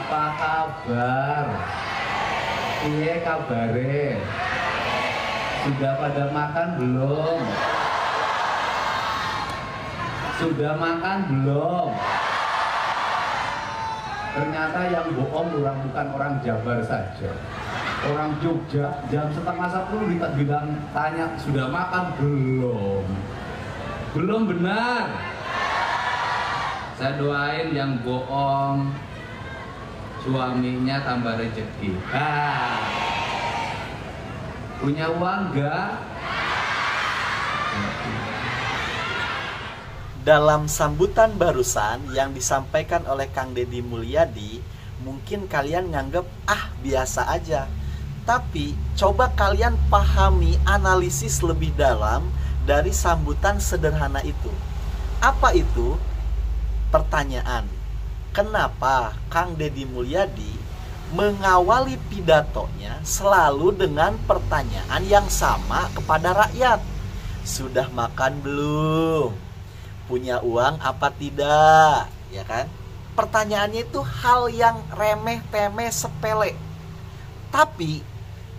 Apa kabar? Iya kabare. Sudah pada makan belum? Sudah makan belum? Ternyata yang bohong bukan orang Jabar saja. Orang Jogja jam setengah 10 kita bilang tanya sudah makan belum? Belum benar. Saya doain yang bohong suaminya tambah rezeki. Punya uang enggak? Dalam sambutan barusan yang disampaikan oleh Kang Deddy Mulyadi, mungkin kalian nganggep biasa aja. Tapi coba kalian pahami analisis lebih dalam dari sambutan sederhana itu. Apa itu? Pertanyaan. Kenapa Kang Deddy Mulyadi mengawali pidatonya selalu dengan pertanyaan yang sama kepada rakyat? Sudah makan belum? Punya uang apa tidak? Ya kan? Pertanyaannya itu hal yang remeh-temeh sepele. Tapi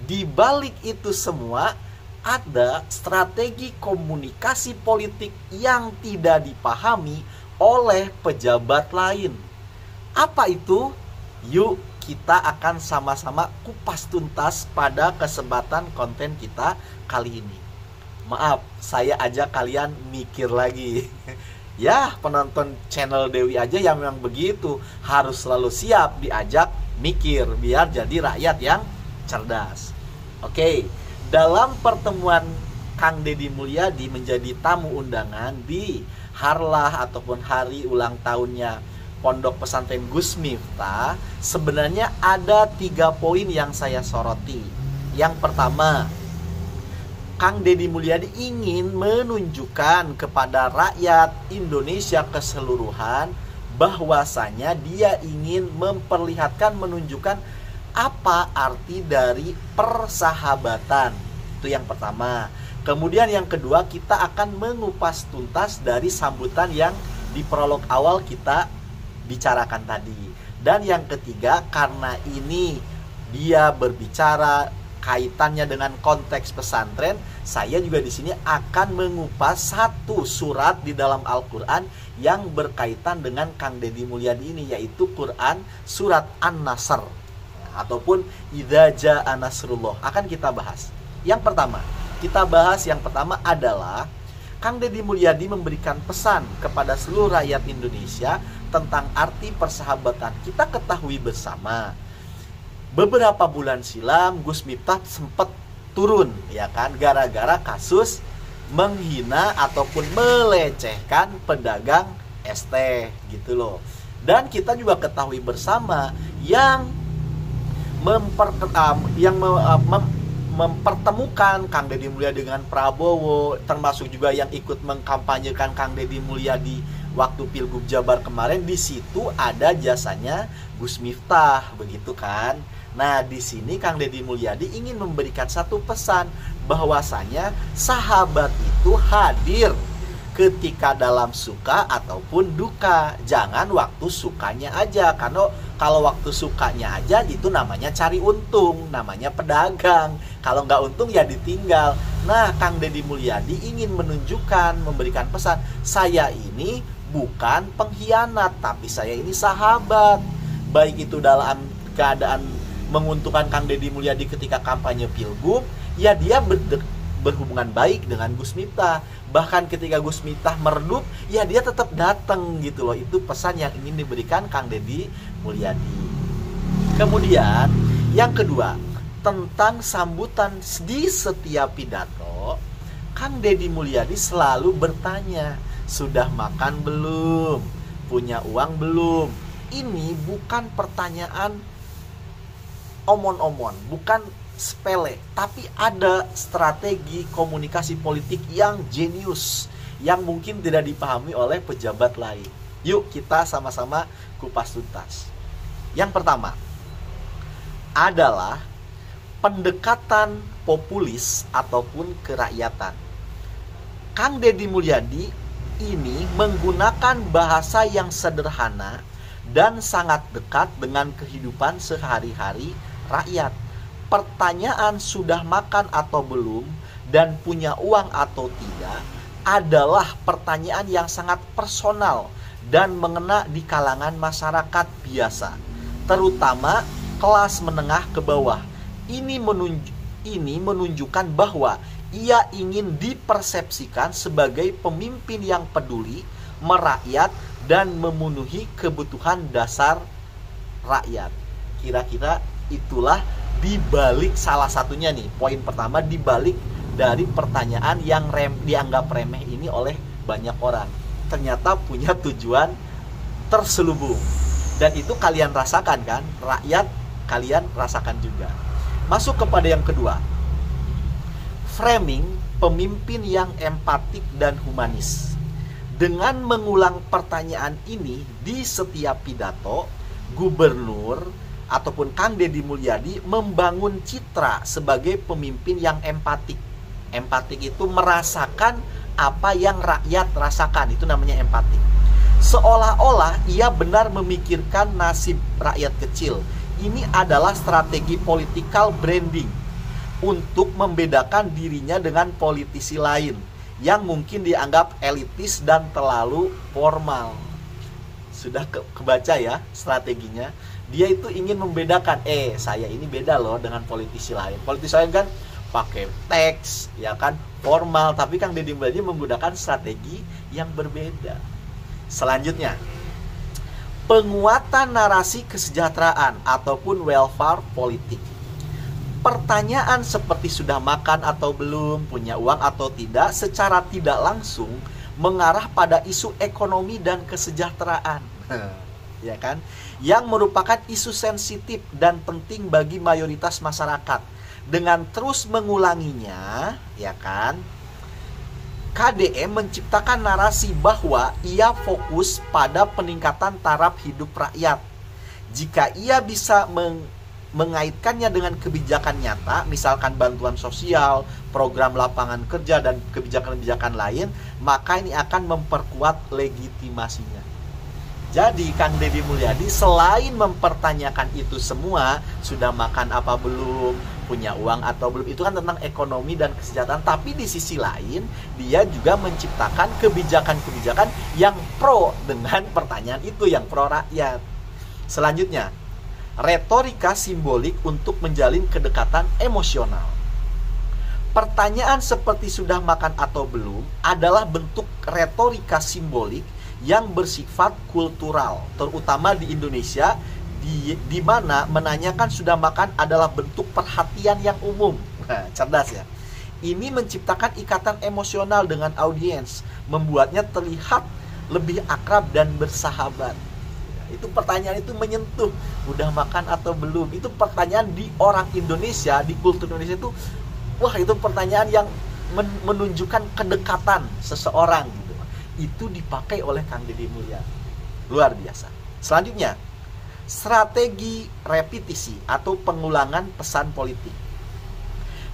di balik itu semua ada strategi komunikasi politik yang tidak dipahami oleh pejabat lain. Apa itu? Yuk kita akan sama-sama kupas tuntas pada kesempatan konten kita kali ini. Maaf, saya ajak kalian mikir lagi. Ya, penonton channel Dewi aja yang memang begitu, harus selalu siap diajak mikir biar jadi rakyat yang cerdas. Oke, dalam pertemuan Kang Deddy Mulyadi menjadi tamu undangan di Harlah ataupun hari ulang tahunnya Pondok Pesantren Gus Miftah, sebenarnya ada 3 poin yang saya soroti. Yang pertama, Kang Deddy Mulyadi ingin menunjukkan kepada rakyat Indonesia keseluruhan bahwasanya dia ingin memperlihatkan, menunjukkan apa arti dari persahabatan. Itu yang pertama. Kemudian yang kedua, kita akan mengupas tuntas dari sambutan yang di prolog awal kita bicarakan tadi. Dan yang ketiga, karena ini dia berbicara kaitannya dengan konteks pesantren, saya juga di sini akan mengupas satu surat di dalam Al-Qur'an yang berkaitan dengan Kang Deddy Mulyadi ini, yaitu Quran surat An-Nasr ataupun Idza Jaa Nasrullah. Akan kita bahas. Yang pertama adalah Kang Deddy Mulyadi memberikan pesan kepada seluruh rakyat Indonesia tentang arti persahabatan. Kita ketahui bersama, beberapa bulan silam Gus Miftah sempat turun, ya kan, gara-gara kasus menghina ataupun melecehkan pedagang es teh gitu loh. Dan kita juga ketahui bersama yang mempertemukan Kang Deddy Mulyadi dengan Prabowo, termasuk juga yang ikut mengkampanyekan Kang Deddy Mulyadi waktu Pilgub Jabar kemarin, di situ ada jasanya Gus Miftah, begitu kan? Nah, di sini Kang Deddy Mulyadi ingin memberikan satu pesan bahwasanya sahabat itu hadir ketika dalam suka ataupun duka. Jangan waktu sukanya aja, karena kalau waktu sukanya aja itu namanya cari untung, namanya pedagang. Kalau nggak untung ya ditinggal. Nah, Kang Deddy Mulyadi ingin menunjukkan, memberikan pesan, saya ini bukan pengkhianat, tapi saya ini sahabat. Baik itu dalam keadaan menguntungkan Kang Deddy Mulyadi ketika kampanye Pilgub, ya dia berhubungan baik dengan Gus Miftah. Bahkan ketika Gus Miftah meredup, ya dia tetap datang gitu loh. Itu pesan yang ingin diberikan Kang Deddy Mulyadi. Kemudian yang kedua, tentang sambutan di setiap pidato, Kang Deddy Mulyadi selalu bertanya, sudah makan belum? Punya uang belum? Ini bukan pertanyaan omon-omon, bukan sepele, tapi ada strategi komunikasi politik yang jenius, yang mungkin tidak dipahami oleh pejabat lain. Yuk kita sama-sama kupas tuntas. Yang pertama adalah pendekatan populis ataupun kerakyatan. Kang Deddy Mulyadi ini menggunakan bahasa yang sederhana dan sangat dekat dengan kehidupan sehari-hari rakyat. Pertanyaan sudah makan atau belum dan punya uang atau tidak adalah pertanyaan yang sangat personal dan mengena di kalangan masyarakat biasa, terutama kelas menengah ke bawah. Ini menunjukkan bahwa ia ingin dipersepsikan sebagai pemimpin yang peduli, merakyat, dan memenuhi kebutuhan dasar rakyat. Kira-kira itulah dibalik salah satunya nih, poin pertama dibalik dari pertanyaan yang dianggap remeh ini oleh banyak orang. Ternyata punya tujuan terselubung. Dan itu kalian rasakan kan? Rakyat kalian rasakan juga. Masuk kepada yang kedua. Framing pemimpin yang empatik dan humanis. Dengan mengulang pertanyaan ini di setiap pidato, gubernur ataupun Kang Deddy Mulyadi membangun citra sebagai pemimpin yang empatik. Empatik itu merasakan apa yang rakyat rasakan, itu namanya empatik. Seolah-olah ia benar memikirkan nasib rakyat kecil. Ini adalah strategi political branding untuk membedakan dirinya dengan politisi lain yang mungkin dianggap elitis dan terlalu formal. Sudah kebaca ya strateginya. Dia itu ingin membedakan, saya ini beda loh dengan politisi lain. Politisi lain kan pakai teks, ya kan, formal. Tapi Kang Deddy Mulyadi menggunakan strategi yang berbeda. Selanjutnya, penguatan narasi kesejahteraan ataupun welfare politik. Pertanyaan seperti sudah makan atau belum, punya uang atau tidak, secara tidak langsung mengarah pada isu ekonomi dan kesejahteraan. Ya kan? Yang merupakan isu sensitif dan penting bagi mayoritas masyarakat. Dengan terus mengulanginya, ya kan, KDM menciptakan narasi bahwa ia fokus pada peningkatan taraf hidup rakyat. Jika ia bisa mengaitkannya dengan kebijakan nyata, misalkan bantuan sosial, program lapangan kerja, dan kebijakan-kebijakan lain, maka ini akan memperkuat legitimasinya. Jadi Kang Deddy Mulyadi selain mempertanyakan itu semua, sudah makan apa belum, punya uang atau belum, itu kan tentang ekonomi dan kesejahteraan. Tapi di sisi lain, dia juga menciptakan kebijakan-kebijakan yang pro dengan pertanyaan itu, yang pro rakyat. Selanjutnya, retorika simbolik untuk menjalin kedekatan emosional. Pertanyaan seperti sudah makan atau belum adalah bentuk retorika simbolik yang bersifat kultural, terutama di Indonesia, di mana menanyakan sudah makan adalah bentuk perhatian yang umum. Cerdas ya. Ini menciptakan ikatan emosional dengan audiens, membuatnya terlihat lebih akrab dan bersahabat. Itu pertanyaan itu menyentuh, udah makan atau belum. Itu pertanyaan di orang Indonesia, di kultur Indonesia itu, wah itu pertanyaan yang menunjukkan kedekatan seseorang gitu. Itu dipakai oleh Kang Deddy Mulyadi. Luar biasa. Selanjutnya, strategi repetisi atau pengulangan pesan politik.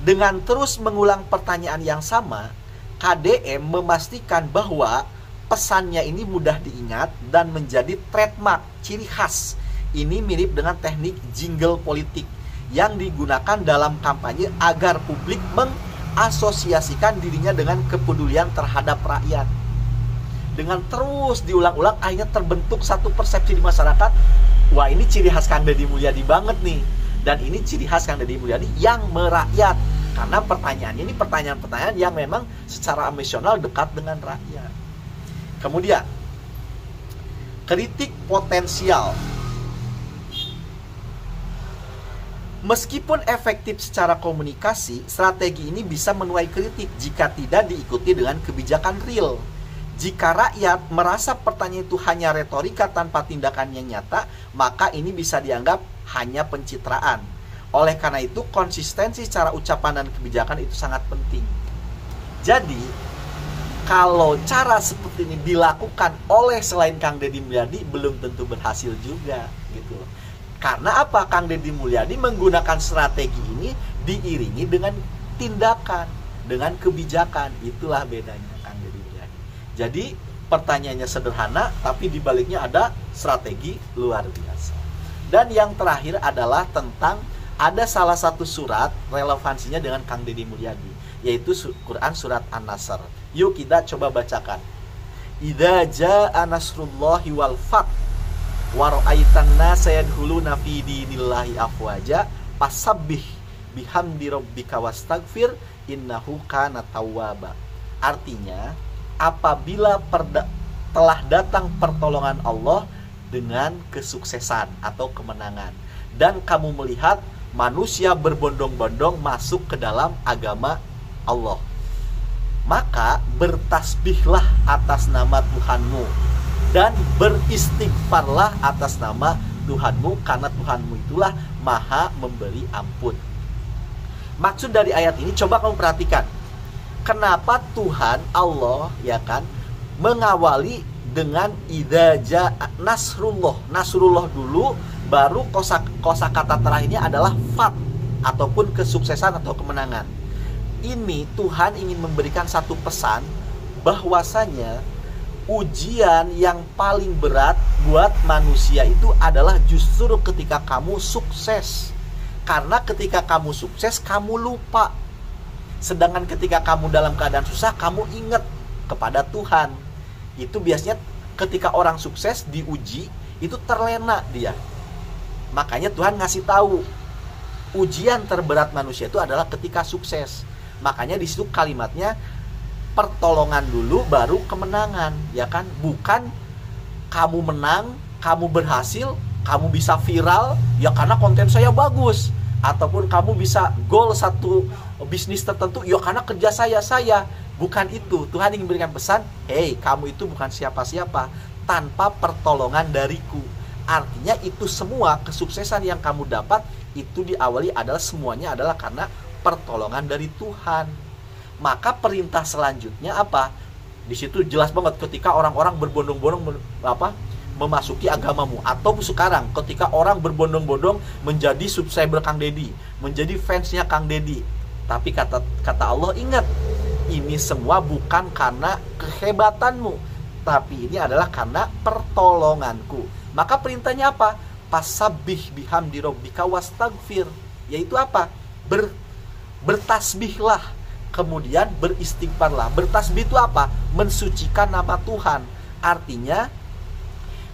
Dengan terus mengulang pertanyaan yang sama, KDM memastikan bahwa pesannya ini mudah diingat dan menjadi trademark, ciri khas. Ini mirip dengan teknik jingle politik yang digunakan dalam kampanye agar publik mengasosiasikan dirinya dengan kepedulian terhadap rakyat. Dengan terus diulang-ulang, akhirnya terbentuk satu persepsi di masyarakat, wah ini ciri khas Kang Deddy Mulyadi banget nih. Dan ini ciri khas Kang Deddy Mulyadi yang merakyat. Karena pertanyaannya ini pertanyaan-pertanyaan yang memang secara emosional dekat dengan rakyat. Kemudian, kritik potensial. Meskipun efektif secara komunikasi, strategi ini bisa menuai kritik jika tidak diikuti dengan kebijakan real. Jika rakyat merasa pertanyaan itu hanya retorika tanpa tindakan yang nyata, maka ini bisa dianggap hanya pencitraan. Oleh karena itu, konsistensi secara ucapan dan kebijakan itu sangat penting. Jadi, kalau cara seperti ini dilakukan oleh selain Kang Deddy Mulyadi, belum tentu berhasil juga gitu. Karena apa? Kang Deddy Mulyadi menggunakan strategi ini diiringi dengan tindakan, dengan kebijakan. Itulah bedanya Kang Deddy Mulyadi. Jadi pertanyaannya sederhana, tapi dibaliknya ada strategi luar biasa. Dan yang terakhir adalah tentang ada salah satu surat relevansinya dengan Kang Deddy Mulyadi, yaitu Quran surat An-Nasr. Yuk kita coba bacakan. Idza jaa nasrullahi wal fath wa ra'aitan nasa yadkhuluna fi dinillahi afwaja fasabbih bihamdi rabbika wastaghfir innahu kana tawwaba. Artinya, apabila telah datang pertolongan Allah dengan kesuksesan atau kemenangan, dan kamu melihat manusia berbondong-bondong masuk ke dalam agama Allah, maka bertasbihlah atas nama Tuhanmu dan beristighfarlah atas nama Tuhanmu, karena Tuhanmu itulah maha memberi ampun. Maksud dari ayat ini, coba kamu perhatikan, kenapa Tuhan Allah, ya kan, mengawali dengan idza jaa nasrullah. Nasrullah dulu, baru kosakata terakhirnya adalah fath ataupun kesuksesan atau kemenangan. Ini Tuhan ingin memberikan satu pesan bahwasanya ujian yang paling berat buat manusia itu adalah justru ketika kamu sukses. Karena ketika kamu sukses, kamu lupa. Sedangkan ketika kamu dalam keadaan susah, kamu ingat kepada Tuhan. Itu biasanya ketika orang sukses diuji, itu terlena dia. Makanya Tuhan ngasih tahu, ujian terberat manusia itu adalah ketika sukses. Makanya di situ kalimatnya pertolongan dulu baru kemenangan, ya kan? Bukan kamu menang, kamu berhasil, kamu bisa viral ya karena konten saya bagus, ataupun kamu bisa goal satu bisnis tertentu ya karena kerja saya. Bukan itu. Tuhan ingin memberikan pesan, hey, kamu itu bukan siapa-siapa tanpa pertolongan dariku. Artinya itu semua kesuksesan yang kamu dapat itu diawali adalah semuanya adalah karena pertolongan dari Tuhan. Maka perintah selanjutnya apa? Di situ jelas banget ketika orang-orang berbondong-bondong memasuki agamamu, atau sekarang ketika orang berbondong-bondong menjadi subscriber Kang Deddy, menjadi fansnya Kang Deddy. Tapi kata Allah, ingat, ini semua bukan karena kehebatanmu, tapi ini adalah karena pertolonganku. Maka perintahnya apa? Fasabbih bihamdi rabbika wastaghfir. Yaitu apa? Bertasbihlah, kemudian beristighfarlah. Bertasbih itu apa? Mensucikan nama Tuhan. Artinya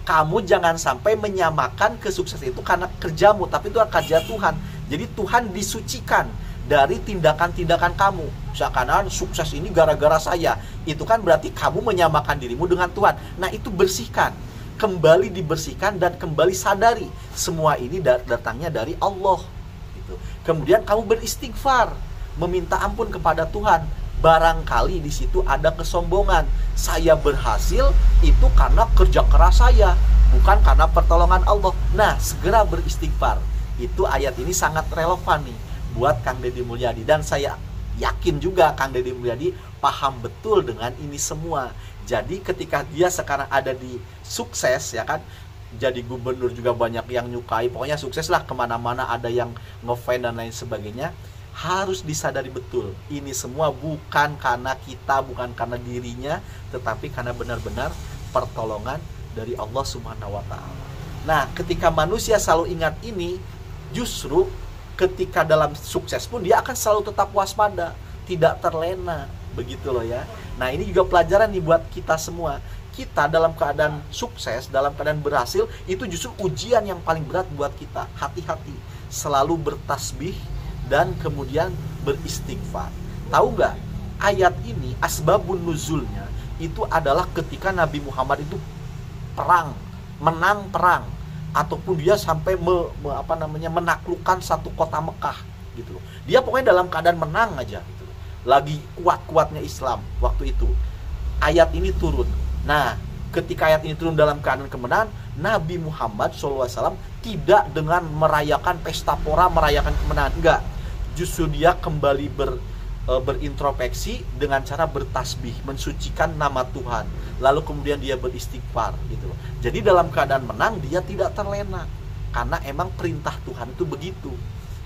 kamu jangan sampai menyamakan kesuksesan itu karena kerjamu, tapi itu adalah kerja Tuhan. Jadi Tuhan disucikan dari tindakan-tindakan kamu. Seakan-akan sukses ini gara-gara saya. Itu kan berarti kamu menyamakan dirimu dengan Tuhan. Nah, itu bersihkan, kembali dibersihkan, dan kembali sadari semua ini datangnya dari Allah gitu. Kemudian kamu beristighfar, meminta ampun kepada Tuhan. Barangkali di situ ada kesombongan. Saya berhasil itu karena kerja keras saya, bukan karena pertolongan Allah. Nah, segera beristighfar. Itu ayat ini sangat relevan nih buat Kang Deddy Mulyadi, dan saya yakin juga Kang Deddy Mulyadi paham betul dengan ini semua. Jadi ketika dia sekarang ada di sukses, ya kan, jadi gubernur juga banyak yang nyukai, pokoknya sukses lah, kemana-mana ada yang ngefans dan lain sebagainya. Harus disadari betul, ini semua bukan karena kita, bukan karena dirinya, tetapi karena benar-benar pertolongan dari Allah Subhanahu wa Ta'ala. Nah, ketika manusia selalu ingat ini, justru ketika dalam sukses pun dia akan selalu tetap waspada, tidak terlena, begitu loh ya. Nah, ini juga pelajaran nih buat kita semua. Kita dalam keadaan sukses, dalam keadaan berhasil, itu justru ujian yang paling berat buat kita. Hati-hati, selalu bertasbih dan kemudian beristighfar. Tahu nggak? Ayat ini asbabun nuzulnya itu adalah ketika Nabi Muhammad itu perang, menang perang, ataupun dia sampai menaklukkan satu kota Mekah gitu loh. Dia pokoknya dalam keadaan menang aja gitu loh. Lagi kuat-kuatnya Islam waktu itu. Ayat ini turun. Nah, ketika ayat ini turun dalam keadaan kemenangan, Nabi Muhammad SAW tidak dengan merayakan pesta pora, merayakan kemenangan, enggak. Justru dia kembali berintrospeksi dengan cara bertasbih, mensucikan nama Tuhan, lalu kemudian dia beristighfar gitu. Jadi dalam keadaan menang dia tidak terlena, karena emang perintah Tuhan itu begitu.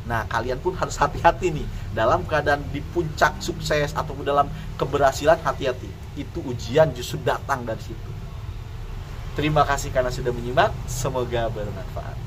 Nah, kalian pun harus hati-hati nih dalam keadaan di puncak sukses ataupun dalam keberhasilan, hati-hati. Itu ujian justru datang dari situ. Terima kasih karena sudah menyimak, semoga bermanfaat.